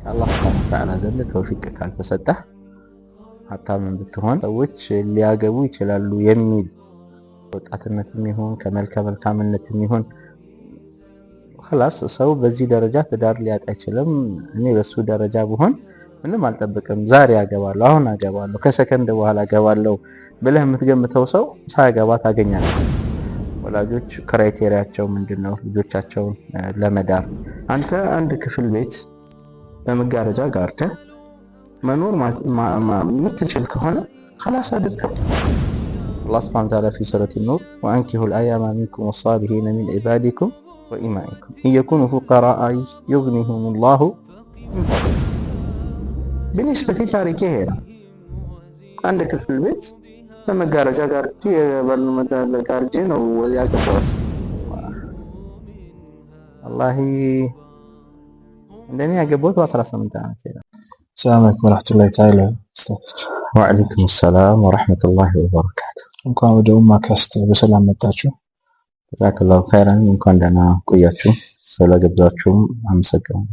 ከአላህ ሱብሓነሁ ወተዓላ ዘንድ ተውፊቅ ካልተሰጠህ ሀብታምን ብትሆን ሰዎች ሊያገቡ ይችላሉ የሚል ወጣትነትም ይሁን ከመልከ መልካምነትም ይሁን خلاص ሰው በዚህ ደረጃ ትዳር ሊያጣ አይችልም። እኔ በሱ ደረጃ ብሆን ምንም አልጠብቅም፣ ዛሬ አገባለሁ፣ አሁን አገባለሁ፣ ከሰከንድ በኋላ አገባለሁ ብለህ የምትገምተው ሰው ሳያገባ ታገኛለህ። ወላጆች ክራይቴሪያቸው ምንድነው? ልጆቻቸውን ለመዳር አንተ አንድ ክፍል ቤት በመጋረጃ ጋርደህ መኖር የምትችል ከሆነ خلاص አድርገው። አላህ ሱብሓነሁ ወተዓላ في سورة النور وأنكحوا الأيام منكم والصالحين من عبادكم وإمائكم إن يكونوا فقراء يغنيهم الله من فضله بالنسبة لتارك هنا አንድ ክፍል ቤት በመጋረጃ ጋርጄ የባል መታለ ጋርጄ ነው ያገባሁት። ወላሂ እንደኔ ያገባሁት በ18 ዓመት ነው። ሰላም አለይኩም ወራህመቱላሂ ተዓላ ወአለይኩም ሰላም ወራህመቱላሂ ወበረካቱ። እንኳን ወደ ኡማ ካስት በሰላም መጣችሁ። ጀዛከላሁ ኸይራን። እንኳን ደህና ቆያችሁ። ስለገባችሁም አመሰግናለሁ።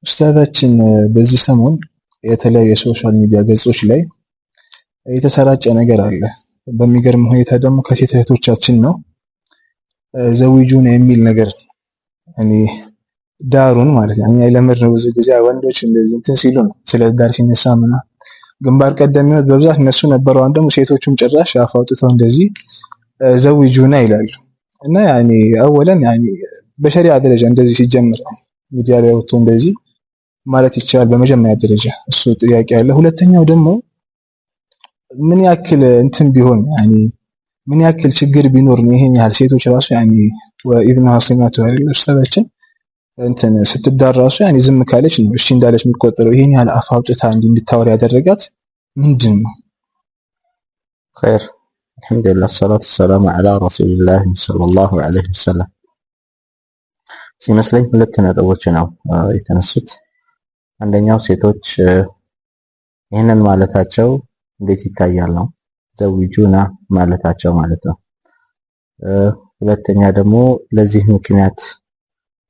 ኡስታዛችን በዚህ ሰሞን የተለያዩ የሶሻል ሚዲያ ገጾች ላይ የተሰራጨ ነገር አለ። በሚገርም ሁኔታ ደግሞ ከሴት እህቶቻችን ነው ዘዊጁን የሚል ነገር እኔ ዳሩን ማለት ነው። እኛ የለመድነው ብዙ ጊዜ ወንዶች እንደዚህ እንትን ሲሉ ነው ስለ ዳር ሲነሳ ምናምን ግንባር ቀደምነት በብዛት እነሱ ነበሩ። አሁን ደግሞ ሴቶቹም ጭራሽ አፍ አውጥተው እንደዚህ ዘዊጁና ይላሉ። እና ያኔ አወለን ያኔ በሸሪዓ ደረጃ እንደዚህ ሲጀምር ሚዲያ ላይ ወጥቶ እንደዚህ ማለት ይቻላል በመጀመሪያ ደረጃ እሱ ጥያቄ አለ። ሁለተኛው ደግሞ ምን ያክል እንትን ቢሆን ያኔ ምን ያክል ችግር ቢኖር ነው ይሄን ያህል ሴቶች ራሱ ያኔ ወኢዝና ሐሲማቱ አይደል ኡስታዛችን እንትን ስትዳር ራሱ ያኔ ዝም ካለች ነው እሺ እንዳለች የሚቆጠረው። ይሄን ያህል አፍ አውጥታ እንድታወራ ያደረጋት ምንድነው? ኸይር አልሐምዱሊላህ ሰላቱ ሰላሙ ዐላ ረሱሊላህ ሰለላሁ ዐለይሂ ወሰለም። ሲመስለኝ ሁለት ነጥቦች ነው የተነሱት። አንደኛው ሴቶች ይህንን ማለታቸው እንዴት ይታያል ነው ዘዊጁና ማለታቸው ማለት ነው። ሁለተኛ ደግሞ ለዚህ ምክንያት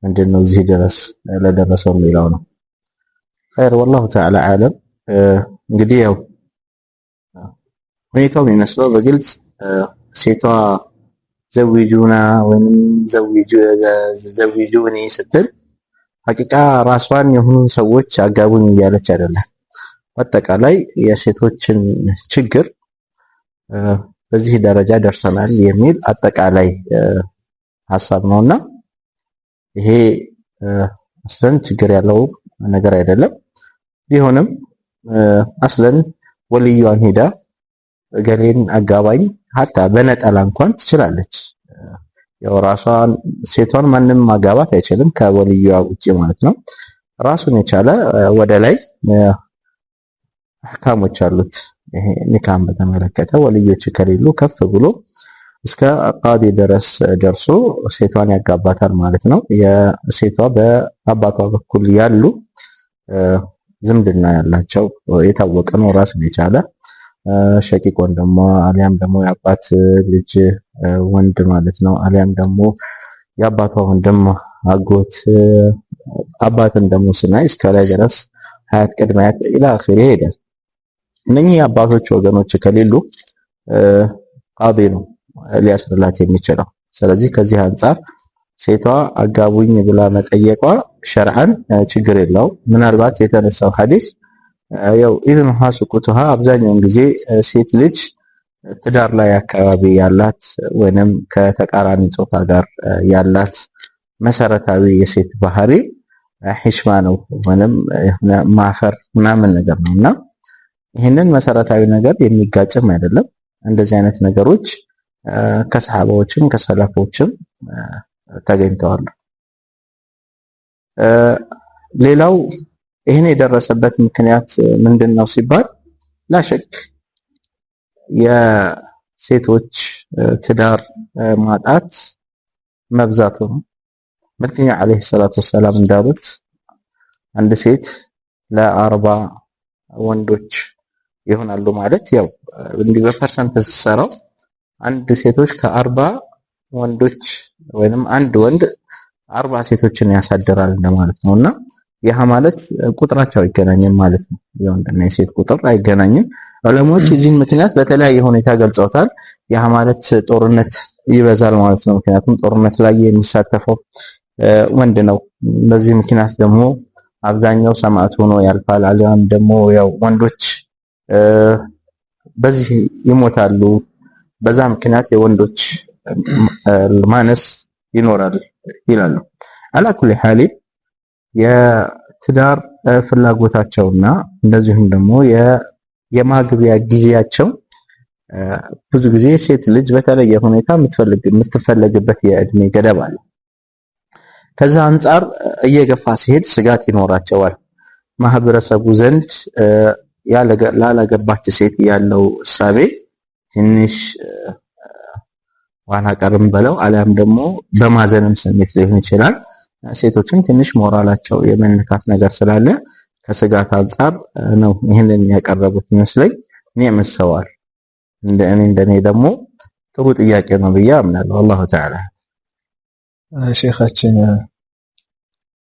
ምንድነው እዚህ ድረስ ለደረሰው የሚለው ነው። ኸይር ወላሁ ተዓላ አለም። እንግዲህ ያው ሁኔታው የሚመስለው በግልጽ ሴቷ ዘዊጁና ወይንም ዘዊጁኒ ስትል ሐቂቃ ራሷን የሆኑ ሰዎች አጋቡኝ እያለች አይደለም። በአጠቃላይ የሴቶችን ችግር በዚህ ደረጃ ደርሰናል የሚል አጠቃላይ ሐሳብ ነውና ይሄ አስለን ችግር ያለው ነገር አይደለም። ቢሆንም አስለን ወልዩዋን ሄዳ ገሌን አጋባኝ ሀታ በነጠላ እንኳን ትችላለች። ያው ራሷን ሴቷን ማንም ማጋባት አይችልም ከወልዩዋ ውጪ ማለት ነው። ራሱን የቻለ ወደ ላይ አህካሞች አሉት። ይሄ ኒካህን በተመለከተ ወልዮች ከሌሉ ከፍ ብሎ እስከ ቃዲ ድረስ ደርሶ ሴቷን ያጋባታል ማለት ነው። የሴቷ በአባቷ በኩል ያሉ ዝምድና ያላቸው የታወቀ ነው። ራሱን የቻለ ሸቂቅ ወንድሟ አሊያም ደግሞ የአባት ልጅ ወንድ ማለት ነው። አሊያም ደግሞ የአባቷ ወንድም አጎት አባትን ደግሞ ስናይ እስከ ላይ ድረስ ሀያት ቅድመ ሀያት ኢላ አኺሪ ይሄዳል። እነኚህ አባቶች ወገኖች ከሌሉ ቃዲ ነው ሊያስርላት የሚችለው። ስለዚህ ከዚህ አንፃር ሴቷ አጋቡኝ ብላ መጠየቋ ሸርዓን ችግር የለው። ምናልባት የተነሳው ሐዲስ ያው ኢዝኑ ሐሱቁቱሃ አብዛኛውን ጊዜ ሴት ልጅ ትዳር ላይ አካባቢ ያላት ወይንም ከተቃራኒ ጾታ ጋር ያላት መሰረታዊ የሴት ባህሪ ሒሽማ ነው ወይንም ማፈር ምናምን ነገር ነውና ይሄንን መሰረታዊ ነገር የሚጋጭም አይደለም። እንደዚህ አይነት ነገሮች ከሰሃባዎችም ከሰለፎችም ተገኝተዋል። ሌላው ይሄን የደረሰበት ምክንያት ምንድነው ሲባል ላሸክ የሴቶች ትዳር ማጣት መብዛቱ ነው። መልእክተኛው አለይሂ ሰላቱ ወሰላም እንዳሉት አንድ ሴት ለ40 ወንዶች ይሆናሉ ማለት ያው እንዲህ በፐርሰንት ተሰራው አንድ ሴቶች ከ40 ወንዶች ወይንም አንድ ወንድ 40 ሴቶችን ያሳድራል እንደማለት ነውና ይህ ማለት ቁጥራቸው አይገናኝም ማለት ነው። የወንድና የሴት ቁጥር አይገናኝም። ዑለሞች የዚህን ምክንያት በተለያየ ሁኔታ ገልጸውታል። ይህ ማለት ጦርነት ይበዛል ማለት ነው። ምክንያቱም ጦርነት ላይ የሚሳተፈው ወንድ ነው። በዚህ ምክንያት ደግሞ አብዛኛው ሰማዕት ሆኖ ያልፋል። አሊያም ደግሞ ያው ወንዶች በዚህ ይሞታሉ። በዛ ምክንያት የወንዶች ማነስ ይኖራል ይላሉ። አላኩል ሐሊ የትዳር ፍላጎታቸውና እንደዚሁም ደግሞ የማግቢያ ጊዜያቸው ብዙ ጊዜ ሴት ልጅ በተለየ ሁኔታ የምትፈለግበት የእድሜ ገደብ አለ። ከዛ አንጻር እየገፋ ሲሄድ ስጋት ይኖራቸዋል። ማህበረሰቡ ዘንድ ላላገባች ሴት ያለው እሳቤ ትንሽ ዋና ቀርም በለው አሊያም ደግሞ በማዘንም ስሜት ሊሆን ይችላል። ሴቶችን ትንሽ ሞራላቸው የመነካት ነገር ስላለ ከስጋት አንጻር ነው ይህንን ያቀረቡት ይመስለኝ። እኔ መስዋል እንደኔ ደግሞ ጥሩ ጥያቄ ነው ብዬ አምናለሁ። አላሁ ተዓላ ሼኻችን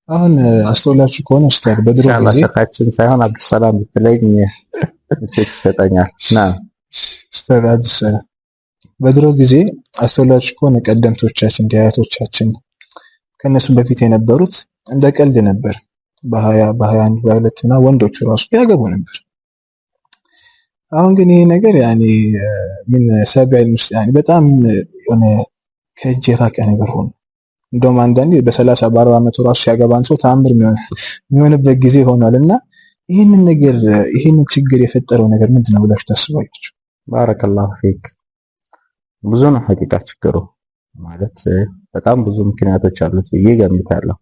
አሁን አስተውላችሁ ከሆነ ኡስታዝ በድሮ ጊዜ ሼኻችን ሳይሆን አብዱሰላም ብትለኝ ይሰጠኛል። ኡስታዝ አብዱሰላም በድሮ ጊዜ አስተውላችሁ ከሆነ ቀደምቶቻችን አያቶቻችን ከነሱ በፊት የነበሩት እንደ ቀልድ ነበር። በ21 በ22 እና ወንዶቹ ራሱ ያገቡ ነበር። አሁን ግን ይሄ ነገር ምን ሰቢያል ሙስሊም በጣም የሆነ ከእጅ የራቀ ነገር ሆነ። እንደውም አንዳንዴ በ30 በ40 ዓመቱ ራሱ ያገባን ሰው ተአምር የሚሆንበት ጊዜ ሆኗልና ይህንን ችግር የፈጠረው ነገር ምንድነው ብላችሁ ታስባላችሁ? ባረከላሁ ፊክ። ብዙ ነው ሐቂቃ ችግሩ ማለት በጣም ብዙ ምክንያቶች አሉት ብዬ ገምታለሁ።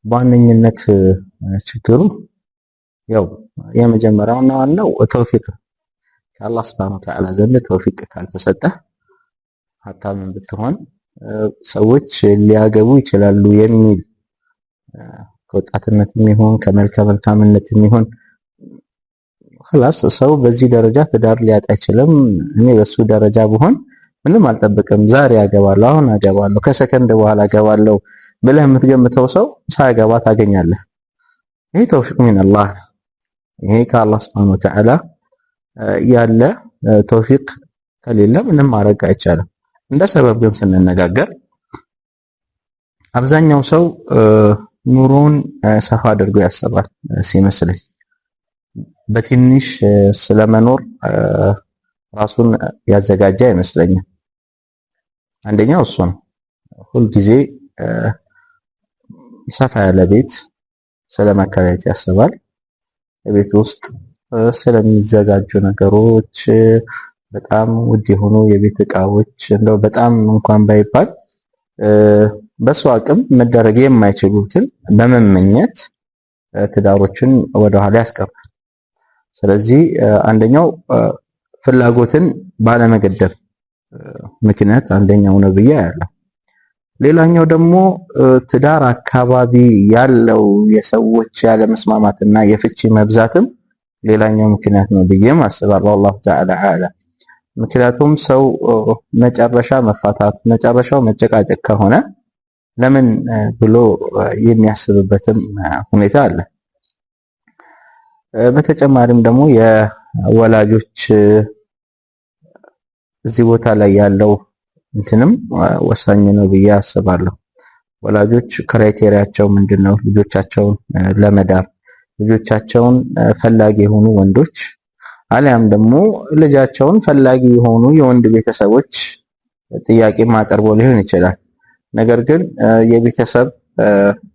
በዋነኝነት ችግሩ ያው የመጀመሪያውና ዋናው ተውፊቅ ከአላህ Subhanahu Wa Ta'ala ዘንድ ተውፊቅ ካልተሰጠ ሀብታም ብትሆን ሰዎች ሊያገቡ ይችላሉ የሚል ከወጣትነትም ይሁን ከመልካምነትም ይሁን خلاص ሰው በዚህ ደረጃ ትዳር ሊያጣ አይችልም። እኔ በሱ ደረጃ ብሆን ምንም አልጠብቅም፣ ዛሬ አገባለሁ፣ አሁን አገባለሁ፣ ከሰከንድ በኋላ አገባለሁ ብለህ የምትገምተው ሰው ሳያገባ ታገኛለህ። ይሄ ተውፊቅ ሚን አላህ፣ ይሄ ከአላህ Subhanahu Wa Ta'ala ያለ ተውፊቅ ከሌለ ምንም ማድረግ አይቻልም። እንደ ሰበብ ግን ስንነጋገር አብዛኛው ሰው ኑሮን ሰፋ አድርጎ ያስባል ሲመስለኝ። በትንሽ ስለመኖር ራሱን ያዘጋጀ አይመስለኝም። አንደኛው እሱ ነው። ሁል ጊዜ ሰፋ ያለ ቤት ስለመከራየት ያስባል። ቤት ውስጥ ስለሚዘጋጁ ነገሮች በጣም ውድ የሆኑ የቤት እቃዎች እንደው በጣም እንኳን ባይባል በሱ አቅም መደረግ የማይችሉትን በመመኘት ትዳሮችን ወደኋላ ያስቀራል። ስለዚህ አንደኛው ፍላጎትን ባለመገደብ ምክንያት አንደኛው ነው ብዬ አያለሁ። ሌላኛው ደግሞ ትዳር አካባቢ ያለው የሰዎች ያለመስማማትና የፍቺ መብዛትም ሌላኛው ምክንያት ነው ብዬ አስባለሁ። አላሁ ተዓላ አለ። ምክንያቱም ሰው መጨረሻ መፋታት መጨረሻው መጨቃጨቅ ከሆነ ለምን ብሎ የሚያስብበትም ሁኔታ አለ። በተጨማሪም ደግሞ የወላጆች እዚህ ቦታ ላይ ያለው እንትንም ወሳኝ ነው ብዬ አስባለሁ። ወላጆች ክራይቴሪያቸው ምንድነው? ልጆቻቸውን ለመዳር ልጆቻቸውን ፈላጊ የሆኑ ወንዶች አሊያም ደግሞ ልጃቸውን ፈላጊ የሆኑ የወንድ ቤተሰቦች ጥያቄ ማቀርቦ ሊሆን ይችላል። ነገር ግን የቤተሰብ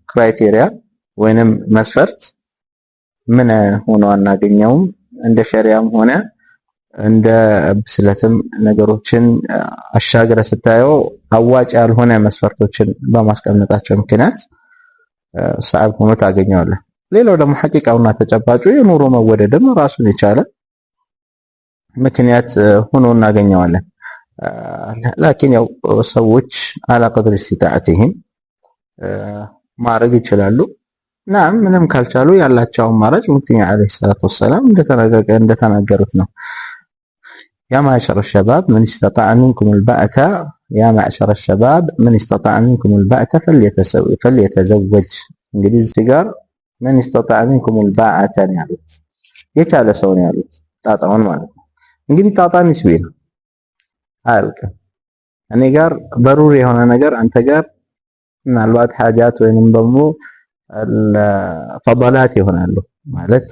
ክራይቴሪያ ወይንም መስፈርት ምን ሆኖ አናገኘውም። እንደ ሸሪዓም ሆነ እንደ ብስለትም ነገሮችን አሻግረ ስታየው አዋጭ ያልሆነ መስፈርቶችን በማስቀመጣቸው ምክንያት ሰዓብ ሆኖ ታገኘዋለህ። ሌላው ደግሞ ሐቂቃውና ተጨባጩ የኑሮ መወደድም ራሱን የቻለ ምክንያት ሆኖ እናገኘዋለን። ላኪን ያው ሰዎች አላ ቀድር استطاعتهم ማድረግ ይችላሉ። ናም ምንም ካልቻሉ ያላቸው አማራጭ ሙቲኒ አለይሂ ሰላቱ ወሰላም እንደተናገሩት ነው። ያ ማሸረ ሸባብ ምን استطاع منكم الباءة ያ ማዕሸረ ሸባብ ምን استطاع منكم الباءة فليتزوج። እንግዲህ እዚህ ጋር ምን استطاع منكم الباءة ያሉት የቻለ ሰው ነው ያሉት ጣጣውን ማለት ነው። እንግዲህ ጣጣ ንስቢ ነው አያልቅም። እኔ ጋር በሩር የሆነ ነገር አንተ ጋር ምናልባት ሐጃት ወይንም ደግሞ ፈضላት ይሆናሉ ማለት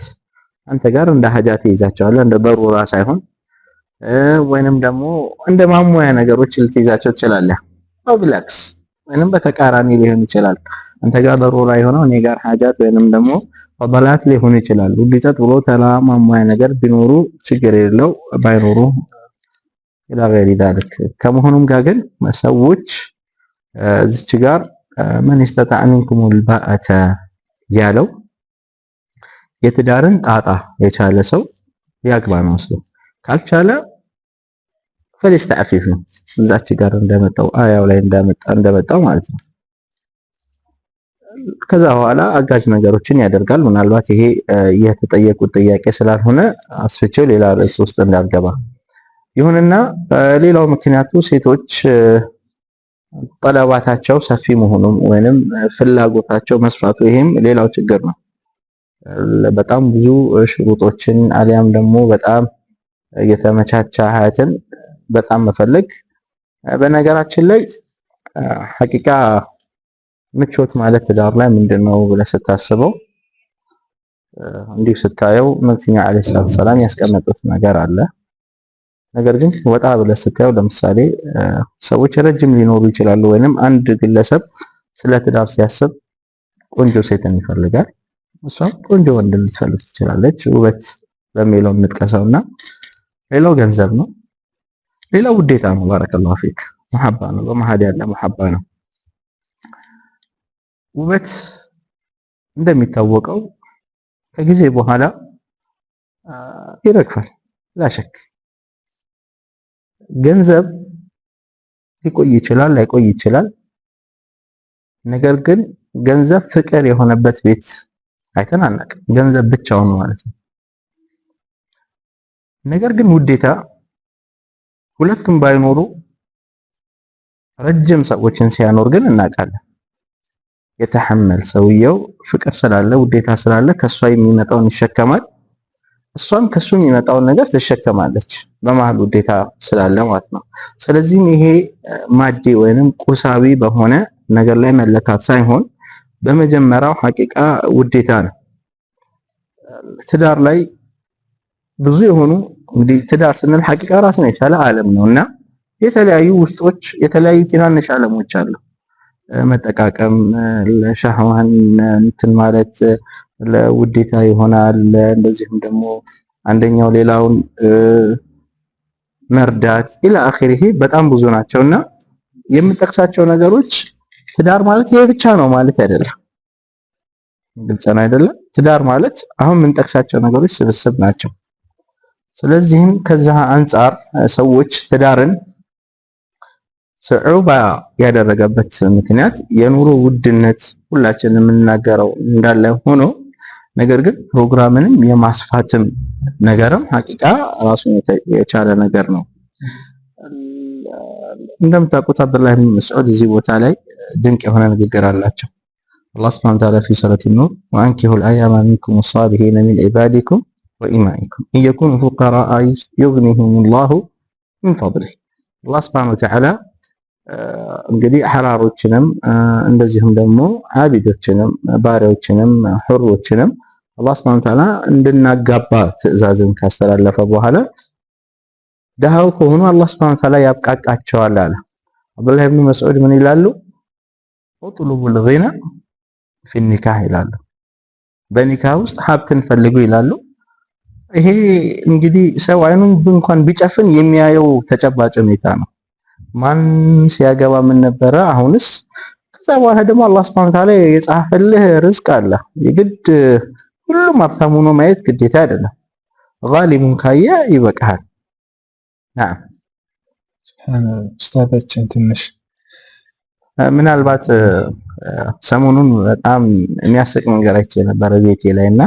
አንተ ጋር እንደ ሐጃት ይዛቸዋል እንደ በሩራ ሳይሆን ወይንም ደግሞ እንደ ማሟያ ነገሮች ልትይዛቸው ትችላለህ። አው ቢላክስ ወይንም በተቃራኒ ሊሆን ይችላል። አንተ ጋር በሩራ የሆነው እኔ ጋር ሐጃት ወይንም ደግሞ ፈضላት ሊሆኑ ይችላሉ። ቢጸጥ ብሎ ተራ ማሟያ ነገር ቢኖሩ ችግር የለው ባይኖሩ ኢላ ገይሪ ذلك ከመሆኑም ጋር ግን ሰዎች እዚች ጋር من استطاع منكم الباءة ያለው የትዳርን ጣጣ የቻለ ሰው ያግባ ነው መስሎ ካልቻለ ፈሊስተዕፊፍ ነው እዛች ጋር እንደመጣው አያው ላይ እንደመጣው ማለት ነው። ከዛ በኋላ አጋዥ ነገሮችን ያደርጋል። ምናልባት ይሄ የተጠየቁት ጥያቄ ስላልሆነ አስፍቼው ሌላ ርዕስ ውስጥ እንዳልገባ ይሁንና ሌላው ምክንያቱ ሴቶች ጠለባታቸው ሰፊ መሆኑም ወይንም ፍላጎታቸው መስፋቱ ይሄም ሌላው ችግር ነው። በጣም ብዙ ሽሩጦችን አሊያም ደግሞ በጣም የተመቻቸ ሀያትን በጣም መፈለግ በነገራችን ላይ ሐቂቃ ምቾት ማለት ትዳር ላይ ምንድነው ብለህ ስታስበው እንዲሁ ስታየው መልእክተኛው አለይሂ ሰላቱ ሰላም ያስቀመጡት ነገር አለ። ነገር ግን ወጣ ብለህ ስታየው ለምሳሌ ሰዎች ረጅም ሊኖሩ ይችላሉ ወይንም አንድ ግለሰብ ስለ ትዳር ሲያስብ ቆንጆ ሴትን ይፈልጋል። እሷም ቆንጆ ወንድ ልትፈልግ ትችላለች። ውበት በሚለው እንጥቀሰውና ሌላው ገንዘብ ነው። ሌላው ውዴታ ነው። ባረከላሁ ፊክ መሐባ ነው። በመሃል ያለ መሐባ ነው። ውበት እንደሚታወቀው ከጊዜ በኋላ ይረግፋል ላሸክ። ገንዘብ ሊቆይ ይችላል ላይቆይ ይችላል። ነገር ግን ገንዘብ ፍቅር የሆነበት ቤት አይተን አናውቅም። ገንዘብ ብቻውን ማለት ነው። ነገር ግን ውዴታ ሁለቱም ባይኖሩ ረጅም ሰዎችን ሲያኖር ግን እናውቃለን። የተሐመል ሰውየው ፍቅር ስላለ ውዴታ ስላለ ከሷ የሚመጣውን ይሸከማል፣ እሷም ከሱ የሚመጣውን ነገር ትሸከማለች በመሃል ውዴታ ስላለ ማለት ነው። ስለዚህም ይሄ ማዴ ወይንም ቁሳዊ በሆነ ነገር ላይ መለካት ሳይሆን በመጀመሪያው ሐቂቃ ውዴታ ነው። ትዳር ላይ ብዙ የሆኑ እንግዲህ ትዳር ስንል ሐቂቃ ራስን የቻለ ዓለም ነውና የተለያዩ ውስጦች የተለያዩ ትናንሽ ዓለሞች አሉ። መጠቃቀም ለሻህዋን እንትን ማለት ለውዴታ ይሆናል። እንደዚሁም ደግሞ አንደኛው ሌላውን መርዳት ኢላ አኺሪሂ በጣም ብዙ ናቸውና የምጠቅሳቸው ነገሮች ትዳር ማለት ይሄ ብቻ ነው ማለት አይደለም። ግልጽ ነው አይደለም? ትዳር ማለት አሁን የምንጠቅሳቸው ነገሮች ስብስብ ናቸው። ስለዚህም ከዛ አንፃር ሰዎች ትዳርን ስዑባ ያደረገበት ምክንያት የኑሮ ውድነት ሁላችንም የምንናገረው እንዳለ ሆኖ ነገር ግን ፕሮግራምንም የማስፋትም ነገርም ሐቂቃ ራሱን የቻለ ነገር ነው። እንደምታውቁት አብዱላህ ኢብኑ መስዑድ እዚህ ቦታ ላይ ድንቅ የሆነ ንግግር አላቸው። አላህ ሱብሓነሁ ወተዓላ ፊ ሱረቲ ኑር ወአንኪሁል አያማ ሚንኩም ወሳሊሒነ ሚን ዒባዲኩም ወኢማኢኩም ኢየኩኑ ፉቀራአ ዩግኒሁሙላሁ ሚን ፈድሊህ። አላህ ሱብሓነሁ ወተዓላ እንግዲህ ሐራሮችንም እንደዚሁም ደግሞ አቢዶችንም ባሪያዎችንም ሁሮችንም አላህ ሱብሓነሁ ወተዓላ እንድናጋባ ትዕዛዝን ካስተላለፈ በኋላ ደሃው ከሆኑ አላህ ሱብሓነሁ ወተዓላ ያብቃቃቸዋል አለ። አብዱላህ ኢብኑ መስዑድ ምን ይላሉ? ወጥሉቡል ጊና ፊ ኒካህ ይላሉ። በኒካህ ውስጥ ሀብትን ፈልጉ ይላሉ። ይሄ እንግዲህ ሰው አይኑን እንኳን ቢጨፍን የሚያየው ተጨባጭ ሁኔታ ነው። ማን ሲያገባ ምን ነበረ? አሁንስ ከዛ በኋላ ደግሞ አላህ ሱብሓነሁ ወተዓላ የጻፈልህ ርዝቅ አለ። የግድ ሁሉም ሀብታም ሆኖ ማየት ግዴታ አይደለም። ዛሊሙን ካየ ይበቃሃል። ናም ኡስታዛችን ትንሽ ምናልባት ሰሞኑን በጣም የሚያስቅ ነገር አይቼ ነበር ቤቴ ላይና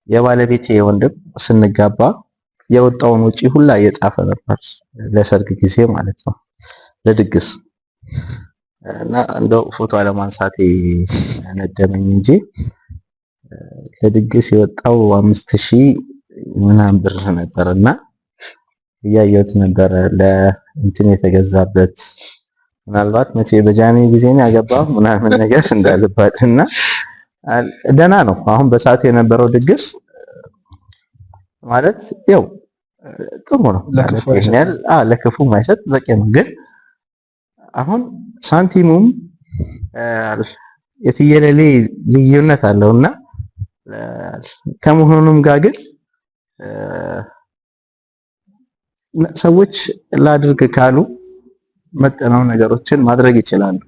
የባለቤቴ ወንድም ስንጋባ የወጣውን ውጪ ሁላ እየጻፈ ነበር ለሰርግ ጊዜ ማለት ነው፣ ለድግስ እና እንደው ፎቶ አለማንሳቴ ነደመኝ እንጂ ለድግስ የወጣው 5000 ምናምን ብር ነበርና እያየሁት ነበረ ለእንትን የተገዛበት ምናልባት መቼ በጃኒ ጊዜ ነው ያገባው ምናምን ነገር እንዳልባትና ደህና ነው። አሁን በሰዓቱ የነበረው ድግስ ማለት ያው ጥሩ ነው ለክፉ ማይሰጥ በቂ ነው። ግን አሁን ሳንቲሙም የትየለሌ ልዩነት አለውና ከመሆኑም ጋር ግን ሰዎች ላድርግ ካሉ መጠነው ነገሮችን ማድረግ ይችላሉ።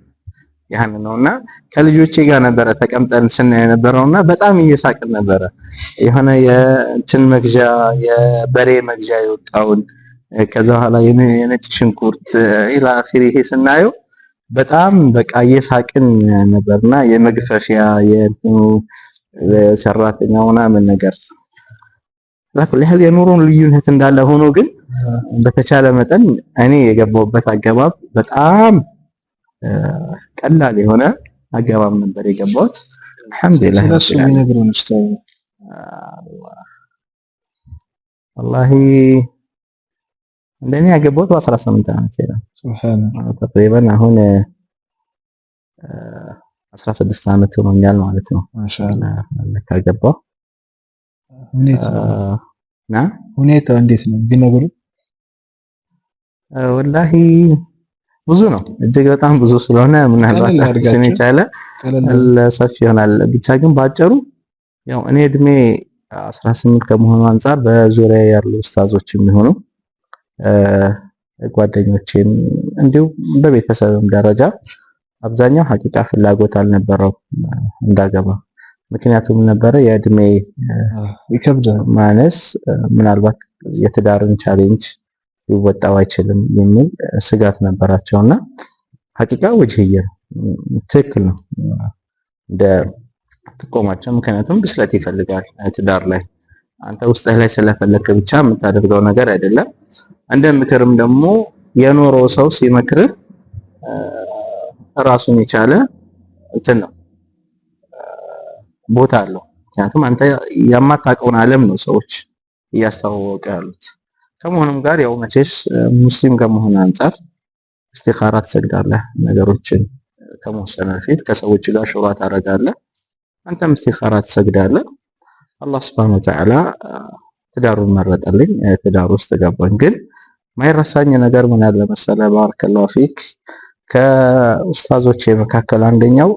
ያን ነውና ከልጆቼ ጋር ነበረ ተቀምጠን ስናይ የነበረውና በጣም እየሳቅን ነበረ። የሆነ የእንትን መግዣ የበሬ መግዣ የወጣውን ከዛ በኋላ የነጭ ሽንኩርት ኢላ አኺሪህ ስናየው በጣም በቃ እየሳቅን ነበርና የመግፈፊያ የእንትኑ ሰራተኛው ምናምን ነገር ለኩል ያህል የኑሮን ልዩነት እንዳለ ሆኖ ግን በተቻለ መጠን እኔ የገባሁበት አገባብ በጣም ቀላል የሆነ አገባብ ነበር የገባሁት። አልሐምዱሊላህ ስለሱ የሚነግሩን ኡስታዝ ወላሂ እንደኔ ያገባሁት በ18 ዓመቴ ነው። ሱብሃንአላህ ተቅሪበን አሁን 16 ዓመት ሆኖኛል ማለት ነው። ማሻአላህ ካገባሁ ሁኔታው እንዴት ነው ቢነግሩ? ወላሂ ብዙ ነው፣ እጅግ በጣም ብዙ ስለሆነ ምናልባት ስሜ ቻለ ለሰፊ ይሆናል። ብቻ ግን ባጭሩ ያው እኔ እድሜ 18 ከመሆኑ አንፃር በዙሪያ ያሉ ኡስታዞች የሚሆኑ ጓደኞቼም እንዲሁ በቤተሰብም ደረጃ አብዛኛው ሐቂቃ ፍላጎት አልነበረው እንዳገባ። ምክንያቱም ነበረ የእድሜ ይከብዳል ማነስ ምናልባት የትዳርን ቻሌንጅ ሊወጣው አይችልም የሚል ስጋት ነበራቸውና ሐቂቃ ወጅህየ ትክክል ነው እንደ ጥቆማቸው። ምክንያቱም ብስለት ይፈልጋል ትዳር ላይ አንተ ውስጥህ ላይ ስለፈለክ ብቻ የምታደርገው ነገር አይደለም። እንደ ምክርም ደግሞ የኖረው ሰው ሲመክርህ ራሱን የቻለ እንትን ነው ቦታ አለው። ምክንያቱም አንተ የማታውቀውን ዓለም ነው ሰዎች እያስተዋወቁ ያሉት። ከመሆኑም ጋር ያው መቼስ ሙስሊም ከመሆን አንፃር እስቲኻራ ትሰግዳለህ። ነገሮችን ከመወሰን በፊት ከሰዎች ጋር ሹራ ታደርጋለህ። አንተም እስቲኻራ ትሰግዳለህ። አላህ Subhanahu Wa Ta'ala ትዳሩን መረጠልኝ፣ ትዳር ውስጥ ገባኝ። ግን ማይረሳኝ ነገር ምን አለ መሰለህ? ባረከላሁ ፊክ ከኡስታዞቼ መካከል አንደኛው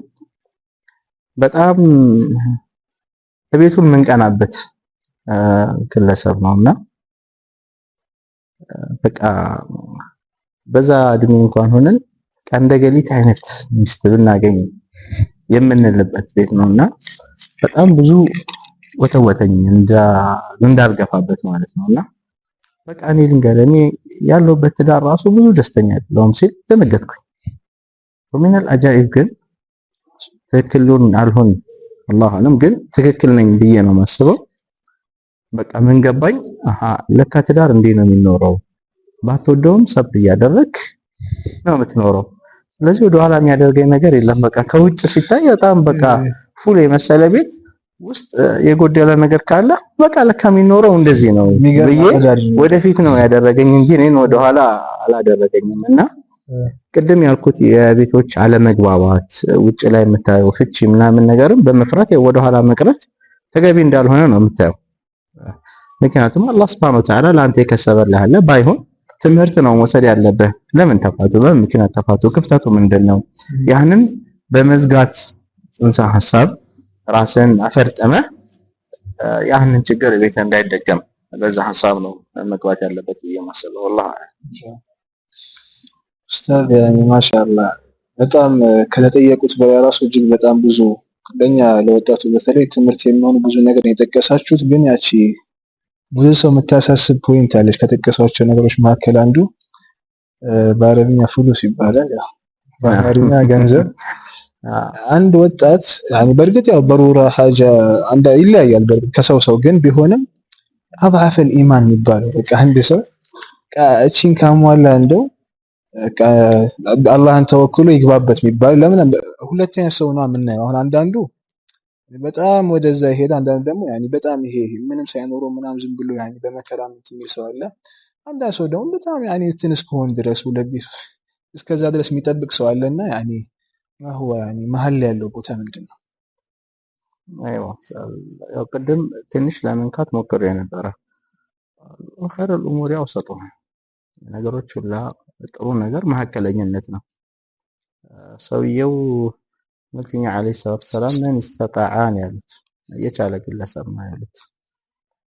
በጣም ቤቱን የምንቀናበት ግለሰብ ነውና በቃ በዛ እድሜ እንኳን ሆነን ቀንደገሊት አይነት ሚስት ብናገኝ የምንልበት ቤት ነውና በጣም ብዙ ወተወተኝ እንዳልገፋበት ማለት ነውና በቃ እኔ ልንገርህ እኔ ያለሁበት ትዳር ራሱ ብዙ ደስተኛ አይደለሁም ሲል ደነገጥኩኝ። ወሚነል አጃኢብ ግን ትክክሉን አልሆን አላህ አለም ግን ትክክል ነኝ ብዬ ነው የማስበው። በቃ ምን ገባኝ፣ አሃ ለካ ትዳር እንዴ ነው የሚኖረው። ባትወደውም ሰብር እያደረክ ነው የምትኖረው። ስለዚህ ወደ ኋላ የሚያደርገኝ ነገር የለም። በቃ ከውጭ ሲታይ በጣም በቃ ፉል የመሰለ ቤት ውስጥ የጎደለ ነገር ካለ በቃ ለካ የሚኖረው እንደዚህ ነው ብዬ ወደፊት ነው ያደረገኝ እንጂ እኔን ወደ ኋላ አላደረገኝም። እና ቅድም ያልኩት የቤቶች አለመግባባት ውጭ ላይ የምታየው ፍቺ ምናምን ነገርም በመፍራት ወደ ኋላ መቅረት ተገቢ እንዳልሆነ ነው የምታየው። ምክንያቱም አላህ Subhanahu Wa Ta'ala ለአንተ የከሰበልህ አለ። ባይሆን ትምህርት ነው መውሰድ ያለብህ። ለምን ተፋቱ? በምክንያት ተፋቱ። ክፍተቱ ምንድነው? ያንን በመዝጋት ጽንሰ ሐሳብ ራስን አፈርጠመህ ያንን ችግር ቤት እንዳይደገም በዛ ሐሳብ ነው መግባት ያለበት ብዬ ማሰለው። والله ኡስታዝ ያኔ ማሻአላህ በጣም ከተጠየቁት በላይ ራሱ እጅግ በጣም ብዙ ለኛ ለወጣቱ በተለይ ትምህርት የሚሆኑ ብዙ ነገር የጠቀሳችሁት። ግን ያቺ ብዙ ሰው የምታሳስብ ፖይንት አለች ከጠቀሷቸው ነገሮች መካከል አንዱ በአረብኛ ፍሉስ ይባላል። ያው በአማርኛ ገንዘብ። አንድ ወጣት ያኔ በእርግጥ ያው በሩራ ሐጃ አንዳ ይለያያል በእርግጥ ከሰው ሰው ግን ቢሆንም አብዓፈል ኢማን የሚባለው በቃ አንድ ሰው እቺን ካሟላ እንደው በቃ አላህን ተወክሎ ይግባበት የሚባል ለምን ሁለተኛ ሰው ነው የምናየው። አሁን አንዳንዱ በጣም ወደዛ ይሄድ፣ አንዳንዱ ደግሞ ያኒ በጣም ይሄ ምንም ሳይኖረው ምናምን ዝም ብሎ ያኒ በመከራ የሚል ሰው አለ። አንዳንድ ሰው ደግሞ በጣም ያኒ እንትን እስከሆን ድረስ ሁለት እስከዛ ድረስ የሚጠብቅ ሰው አለና ያኒ ማህዋ ያኒ መሀል ላይ ያለው ቦታ ምንድን ነው? አይዋ ያው ቅድም ትንሽ ለመንካት ሞክሬ ነበረ። ኸይረል ኡሙሪ አውሰጡሃ፣ ነገሮች ሁላ ጥሩ ነገር መካከለኛነት ነው። ሰውየው መልክተኛ ዓለይሂ ሰላቱ ወሰላም መን ኢስተጣዓን ያሉት የቻለ ግለሰብ ነው ያሉት።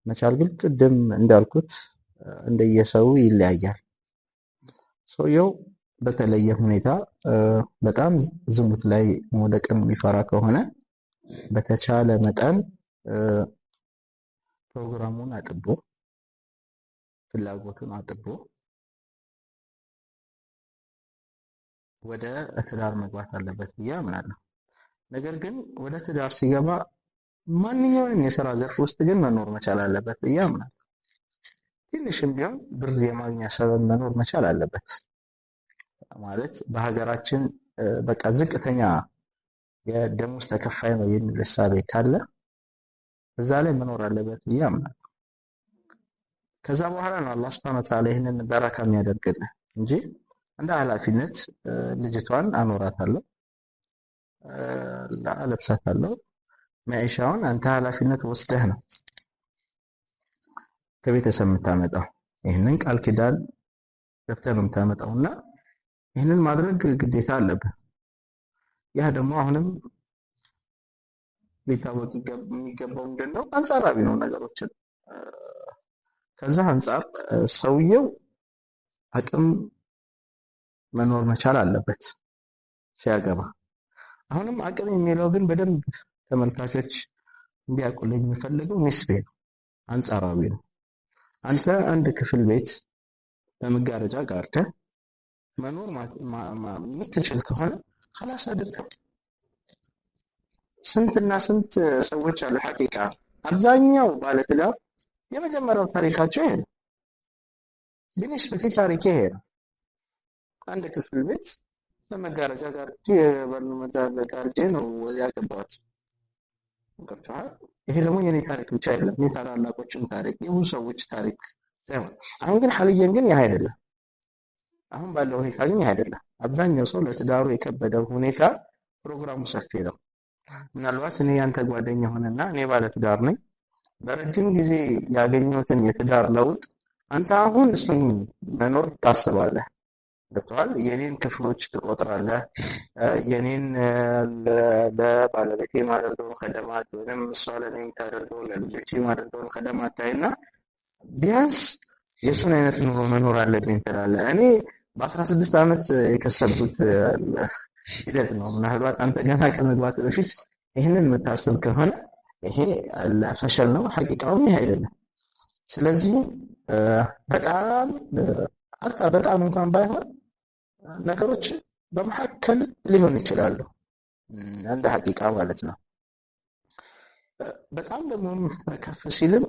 መቻል ግን ቅድም እንዳልኩት እንደየሰው ይለያያል። ሰውየው በተለየ ሁኔታ በጣም ዝሙት ላይ መውደቅን የሚፈራ ከሆነ በተቻለ መጠን ፕሮግራሙን አጥቦ ፍላጎቱን አጥቦ ወደ ትዳር መግባት አለበት ብዬ አምናለሁ። ነገር ግን ወደ ትዳር ሲገባ ማንኛውንም የሥራ ዘርፍ ውስጥ ግን መኖር መቻል አለበት ብዬ አምናለሁ። ትንሽም ቢሆን ብር የማግኛ ሰበብ መኖር መቻል አለበት። ማለት በሀገራችን በቃ ዝቅተኛ የደሞዝ ተከፋይ ነው የሚል እሳቤ ካለ እዛ ላይ መኖር አለበት ብዬ አምናለሁ። ከዛ በኋላ ነው አላህ ሱብሓነሁ ወተዓላ ይህንን በረካ የሚያደርግልህ እንጂ እንደ ኃላፊነት ልጅቷን አኖራታለሁ፣ አለብሳታለሁ፣ መዒሻውን አንተ ኃላፊነት ወስደህ ነው ከቤተሰብ የምታመጣው። ይህንን ቃል ኪዳን ገብተህ ነው የምታመጣውና ይህንን ማድረግ ግዴታ አለብህ። ያ ደግሞ አሁንም ሊታወቅ የሚገባው ምንድነው? አንጻራዊ ነው ነገሮችን። ከዛ አንጻር ሰውየው አቅም መኖር መቻል አለበት ሲያገባ። አሁንም አቅም የሚለው ግን በደንብ ተመልካቾች እንዲያውቁልኝ የምፈልገው ኒስቤ ነው፣ አንጻራዊ ነው። አንተ አንድ ክፍል ቤት በመጋረጃ ጋርደህ መኖር የምትችል ከሆነ خلاص አድርገው። ስንትና ስንት ሰዎች አሉ ሐቂቃ አብዛኛው ባለትዳር የመጀመሪያው ታሪካቸው ይሄ ነው። ቢኒስበቲ ታሪክ ይሄ ነው። አንድ ክፍል ቤት በመጋረጃ ጋርጄ ጋርጄ ነው ያገባሁት። ይሄ ደግሞ የኔ ታሪክ ብቻ አይደለም፣ የታላላቆችም ታሪክ የብዙ ሰዎች ታሪክ ሳይሆን አሁን ግን ሐልየን ግን ይሄ አይደለም። አሁን ባለው ሁኔታ ግን ይሄ አይደለም። አብዛኛው ሰው ለትዳሩ የከበደው ሁኔታ ፕሮግራሙ ሰፊ ነው። ምናልባት እኔ ያንተ ጓደኛ ሆነና እኔ ባለ ትዳር ነኝ፣ በረጅም ጊዜ ያገኘሁትን የትዳር ለውጥ አንተ አሁን እሱን መኖር ታስባለህ። ገብቶሃል? የኔን ክፍሎች ትቆጥራለህ። የኔን ለባለቤቴ ማድረገውን ከደማት ወይም እሷ ለኔ የምታደርገውን ለልጆቼ ማድረገውን ከደማት ታይና ቢያንስ የእሱን አይነት ኑሮ መኖር አለብኝ ትላለህ። እኔ በ16 ዓመት የከሰብኩት ሂደት ነው። ምናልባት አንተ ገና ከመግባት በፊት ይህንን የምታስብ ከሆነ ይሄ ፈሸል ነው፣ ሐቂቃውም ይሄ አይደለም። ስለዚህ በጣም እንኳን ባይሆን ነገሮች በመካከል ሊሆን ይችላሉ፣ እንደ ሐቂቃ ማለት ነው። በጣም ደግሞ ከፍ ሲልም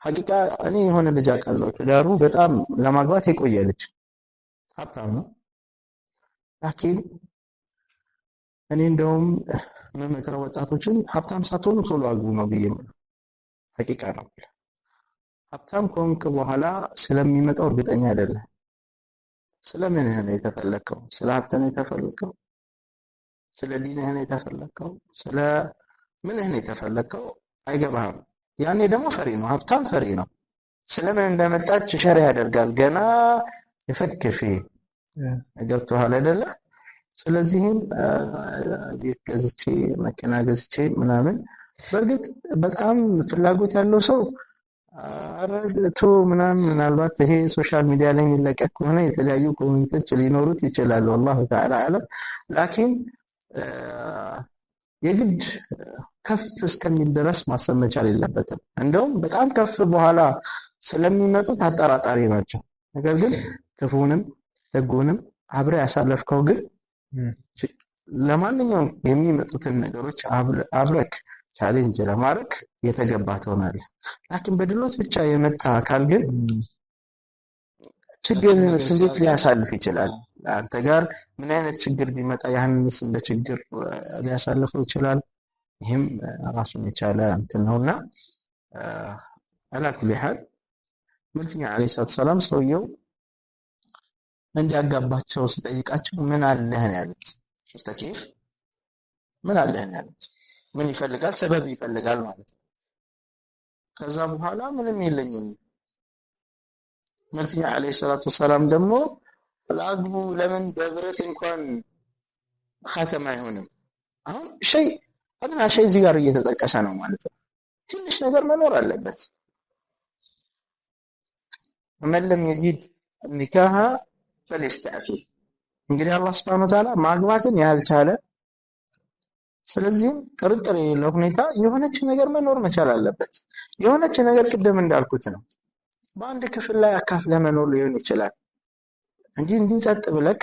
ሐቂቃ እኔ የሆነ ልጅ አውቃለሁ፣ ትዳሩ በጣም ለማግባት የቆየ ልጅ ሀብታም ነው። ላኪን እኔ እንደውም መመክረው ወጣቶችን ሀብታም ሳትሆኑ ቶሎ አግቡ ነው ብዬ ነው። ሐቂቃ ነው። ሀብታም ከሆንክ በኋላ ስለሚመጣው እርግጠኛ አይደለም። ስለምን ነው የተፈለከው? ስለ ሀብት ነው የተፈለከው? ስለ ዲንህ ነው የተፈለከው? ስለ ምንህ ነው የተፈለከው? አይገባህም። ያኔ ደግሞ ፈሪ ነው፣ ሀብታም ፈሪ ነው። ስለምን እንደመጣች ሸር ያደርጋል ገና የፈክፊ ገብቶሃል አይደለ? ስለዚህም ቤት ገዝቼ መኪና ገዝቼ ምናምን በእርግጥ በጣም ፍላጎት ያለው ሰው አረግቶ ምናልባት ይሄ ሶሻል ሚዲያ ላይ የሚለቀቅ ከሆነ የተለያዩ ኮሜንቶች ሊኖሩት ይችላሉ። አላሁ ተዓላ አለም። ላኪን የግድ ከፍ እስከሚል ድረስ ማሰብ መቻል የለበትም። እንደውም በጣም ከፍ በኋላ ስለሚመጡት አጠራጣሪ ናቸው። ነገር ግን ክፉንም ደጉንም አብረ ያሳለፍከው ግን ለማንኛውም የሚመጡትን ነገሮች አብረክ ቻሌንጅ ለማድረግ የተገባ ትሆናለህ። ላኪን በድሎት ብቻ የመጣ አካል ግን ችግርን እንዴት ሊያሳልፍ ይችላል? አንተ ጋር ምን አይነት ችግር ቢመጣ ያንንስ እንደ ችግር ሊያሳልፈው ይችላል? ይህም ራሱን የቻለ እንትን ነውና አላኩል ያህል መልክተኛ ዓለይሂ ሰላቱ ሰላም ሰውየው እንዲያጋባቸው ሲጠይቃቸው ምን አለህ ነው ያሉት። ሽፍተ ኬፍ ምን አለህ ነው ያሉት። ምን ይፈልጋል? ሰበብ ይፈልጋል ማለት ነው። ከዛ በኋላ ምንም የለኝም። መልክተኛ ዓለይሂ ሰላቱ ሰላም ደግሞ ላግቡ ለምን በብረት እንኳን ኻተም አይሆንም? አሁን አድና እዚህ ጋር እየተጠቀሰ ነው ማለት ነው። ትንሽ ነገር መኖር አለበት። ومن لم يجد النكاح فليستعفف እንግዲህ አላህ Subhanahu Wa Ta'ala ማግባትን ያልቻለ ስለዚህም ጥርጥር የሌለው ሁኔታ የሆነች ነገር መኖር መቻል አለበት። የሆነች ነገር ቅድም እንዳልኩት ነው። በአንድ ክፍል ላይ አካፍለ መኖር ሊሆን ይችላል እንጂ እንዲህ ጸጥ ብለክ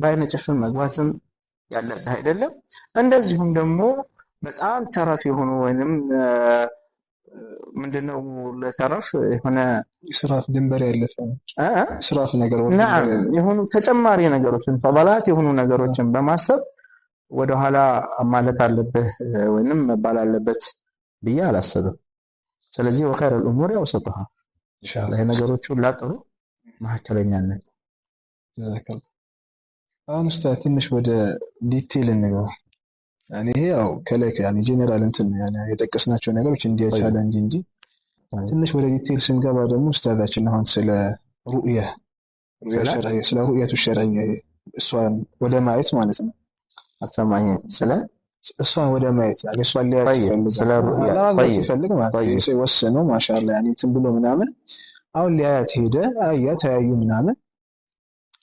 በአይነ ጭፍን መግባትም ያለብህ አይደለም። እንደዚሁም ደግሞ በጣም ተራፍ የሆኑ ወይንም ምንድነው ለተራፍ የሆነ እስራፍ ድንበር ያለፈ እስራፍ ነገር نعم የሆኑ ተጨማሪ ነገሮችን ፈضላት የሆኑ ነገሮችን በማሰብ ወደ ኋላ ማለት አለብህ ወይንም መባል አለበት ብዬ አላስብም። ስለዚህ ወኸይረ الامور اوسطها ኢንሻአላህ ነገሮቹ ላጥሩ መሐከለኛነት ዘከል አሁን ኡስታዝ ትንሽ ወደ ዲቴል እንገባ። ያኔ ይሄ ያው ከላይ ያኔ ጄኔራል እንትን ያኔ የጠቀስናቸው ነገሮች እንዲያቻለ እንጂ ትንሽ ወደ ዲቴል ስንገባ ደግሞ ኡስታዛችን አሁን ስለ ሩእያ ሸርዒ ስለ ሩእያቱ ሸርዒ እሷን ወደ ማየት ማለት ነው አሰማኝ ስለ እሷን ወደ ማየት ያኔ እሷን ሊያስፈልግ ስለ ሩእያ ይፈልግ ማለት ነው ሲወሰኑ ማሻአላ ያኔ እንትን ብሎ ምናምን አሁን ሊያያት ሄደ አያ ተያዩ ምናምን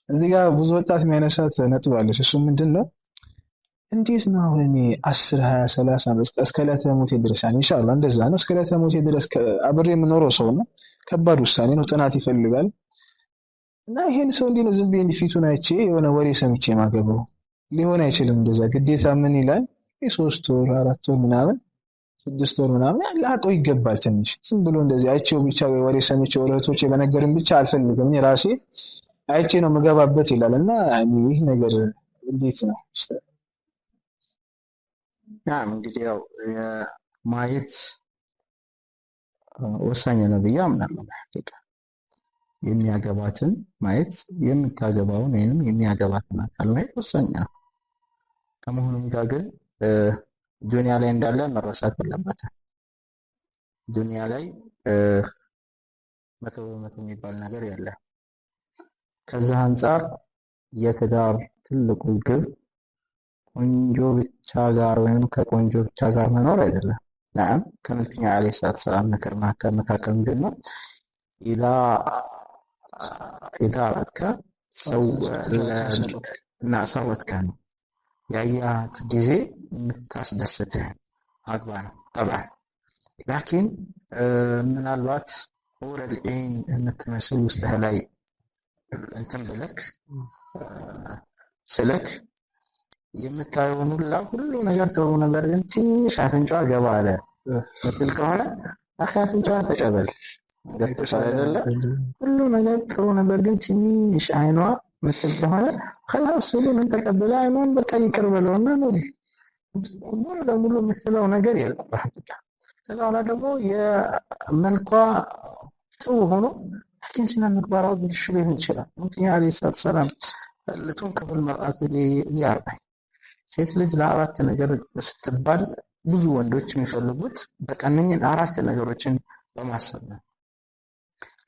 እዚህ ጋር ብዙ ወጣት የሚያነሳት ነጥብ አለች። እሱ ምንድነው እንዴት ነው አሁን 10 20 30 ዓመት እስከ ዕለተ ሞቴ ድረስ ኢንሻአላህ እንደዛ ነው እስከ ዕለተ ሞቴ ድረስ አብሬ የምኖረው ሰው ነው። ከባድ ውሳኔ ነው፣ ጥናት ይፈልጋል። እና ይሄን ሰው እንዴት ነው ዝም ብዬ ፊቱን አይቼ የሆነ ወሬ ሰምቼ ማገባው? ሊሆን አይችልም። እንደዛ ግዴታ ምን ይላል 3 ወር 4 ወር ምናምን 6 ወር ምናምን ላቀው ይገባል። ትንሽ ዝም ብሎ እንደዚህ አይቼው ብቻ ወሬ ሰምቼ ወሬቶቼ በነገርም ብቻ አልፈልግም። እኔ ራሴ አይቼ ነው መገባበት ይላልና ይህ ነገር እንዴት ነው? ናም እንግዲህ ያው ማየት ወሳኝ ነው ብዬ አምናለሁ። በሐቂቃ የሚያገባትን ማየት የምታገባውን ወይንም የሚያገባትን አካል ማየት ወሳኝ ነው። ከመሆኑም ጋር ግን ዱንያ ላይ እንዳለ መረሳት የለበትም። ዱንያ ላይ 100% የሚባል ነገር የለም። ከዛ አንፃር የትዳር ትልቁ ግብ ቆንጆ ብቻ ጋር ወይንም ከቆንጆ ብቻ ጋር መኖር አይደለም። ናም ከመልክተኛ ዓለይሂ ሰላቱ ሰላም መካከል ምንድነው ኢዛ አራድከ ሰወትከ ነው ያያት ጊዜ የምታስደስትህ አግባ ነው ጠብዓን። ላኪን ምናልባት ኡረል ዒን የምትመስል ውስጥህ ላይ እንትን ብለክ ስለክ የምታየውን ሁሉ ነገር ጥሩ ነገር ግን ትንሽ አፍንጫ ገባ አለ ምትል ከሆነ አፍንጫዋ ተቀበል። ገጥተሻለ ሁሉ ነገር ጥሩ ነበር ግን ትንሽ አይኗ ምትል ከሆነ خلاص ሁሉንም ተቀበለ አይኗን በቃ ይቅር በለውና ነው ሙሉ ለሙሉ የምትለው ነገር የለም በሐቂቃ። ከዛ በኋላ ደግሞ የመልኳ ጥሩ ሆኖ ላኪን ስነ ምግባራው ብልሹ ሊሆን ይችላል። መልክተኛ ዓለይሂ ሰላቱ ሰላም ልትንከህ المرأة لأربع ሴት ልጅ ለአራት ነገር ስትባል ብዙ ወንዶች የሚፈልጉት በቀንኝን አራት ነገሮችን በማሰብ ነው።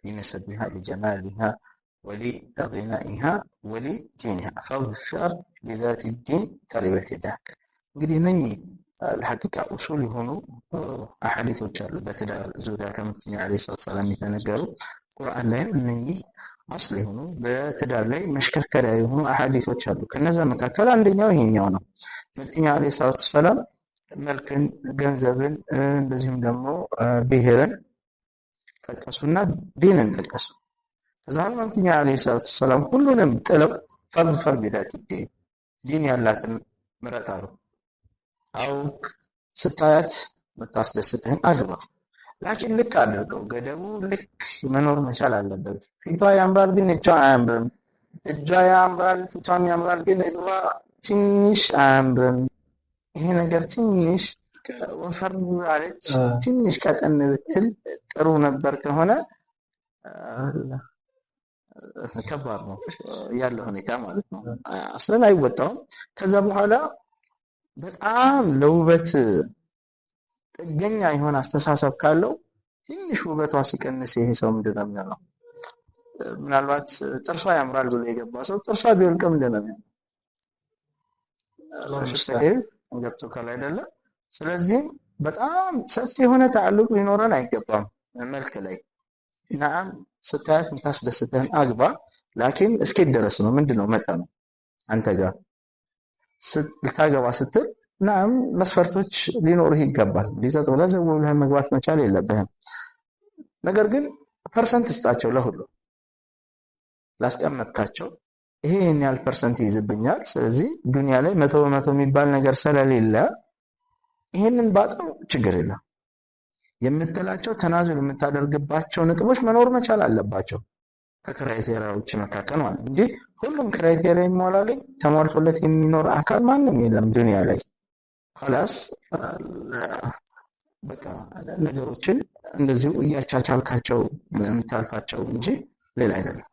لنسبها لجمالها ولغنائها ولدينها فاظفر بذات الدين تربت يداك። እንግዲህ እነኚህ الحقيقة أصول የሆኑ አሐዲሶች አሉ በትዳር ዙሪያ ከመልክተኛ ዓለይሂ ሰላቱ ሰላም የተነገሩ ቁርአን ላይ እነኚህ አስል የሆኑ በትዳር ላይ መሽከርከሪያ የሆኑ አሐዲሶች አሉ። ከነዛ መካከል አንደኛው ይሄኛው ነው። መልክተኛ ዓለይሂ ሰላቱ ሰላም መልክን፣ ገንዘብን እንደዚሁም ደግሞ ብሔርን ጠቀሱና ዲንን ጠቀሱ። ከዛ መልክተኛ ዓለይሂ ሰላቱ ሰላም ሁሉንም ጥለው ፈርፈር ቢዳት ዲን ያላትን ምረጥ አሉ። አው ስታያት የምታስደስትህን አግባ። ላኪን ልክ አድርገው፣ ገደቡ ልክ መኖር መቻል አለበት። ፊቷ ያምራል ግን እጇ አያምርም። እጇ ያምራል ፊቷም ያምራል ግን እግሯ ትንሽ አያምርም። ይሄ ነገር ትንሽ ወፈር አለች፣ ትንሽ ቀጠን ብትል ጥሩ ነበር ከሆነ ከባድ ነው ያለው ሁኔታ ማለት ነው። አስለን አይወጣውም። ከዛ በኋላ በጣም ለውበት ጥገኛ የሆነ አስተሳሰብ ካለው ትንሽ ውበቷ ሲቀንስ ይሄ ሰው ምንድን ነው የሚሆነው? ምናልባት ጥርሷ ያምራል ብሎ የገባ ሰው ጥርሷ ቢወልቅ ምንድን ነው የሚሆነው? ገብቶ ካል አይደለ? ስለዚህ በጣም ሰፊ የሆነ ተዓልቅ ሊኖረን አይገባም መልክ ላይ። ናም ስታያት የምታስደስትህን አግባ። ላኪን እስኪ ድረስ ነው ምንድነው መጠኑ? አንተ ጋር ልታገባ ስትል ናም መስፈርቶች ሊኖርህ ይገባል። ሊዘጥ ብለህ ዘው ብለህ መግባት መቻል የለብህም። ነገር ግን ፐርሰንት ስጣቸው ለሁሉ ላስቀመጥካቸው። ይሄን ያህል ፐርሰንት ይይዝብኛል፣ ስለዚህ ዱንያ ላይ 100% የሚባል ነገር ስለሌለ ይሄንን ባጠው ችግር የለም የምትላቸው ተናዙል የምታደርግባቸው ነጥቦች መኖር መቻል አለባቸው ከክራይቴሪያዎች መካከል ማለት እንጂ ሁሉም ክራይቴሪያ ይሟላልኝ ተሟልቶለት የሚኖር አካል ማንም የለም ዱንያ ላይ። خلاص በቃ ነገሮችን እንደዚሁ እያቻቻልካቸው የምታልፋቸው እንጂ ሌላ አይደለም።